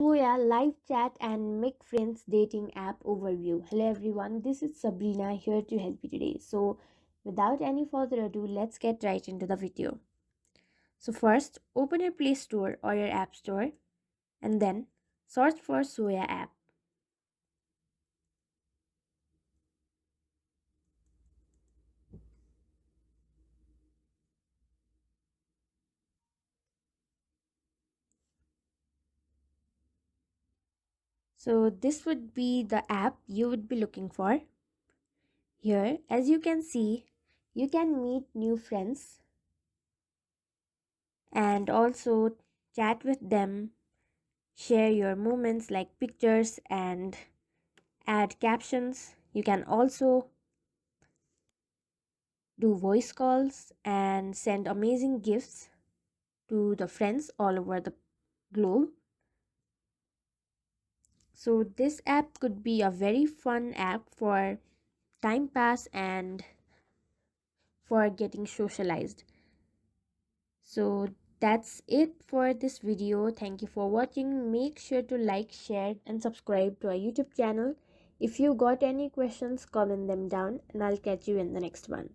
Soya Live Chat and Make Friends Dating App Overview. Hello everyone, this is Sabrina here to help you today. So, without any further ado, let's get right into the video. So, first, open your Play Store or your App Store and then search for Soya app. So, this would be the app you would be looking for. Here, as you can see, you can meet new friends and also chat with them, share your moments like pictures and add captions. You can also do voice calls and send amazing gifts to the friends all over the globe. So, this app could be a very fun app for time pass and for getting socialized. So, that's it for this video. Thank you for watching. Make sure to like, share, and subscribe to our YouTube channel. If you got any questions, comment them down, and I'll catch you in the next one.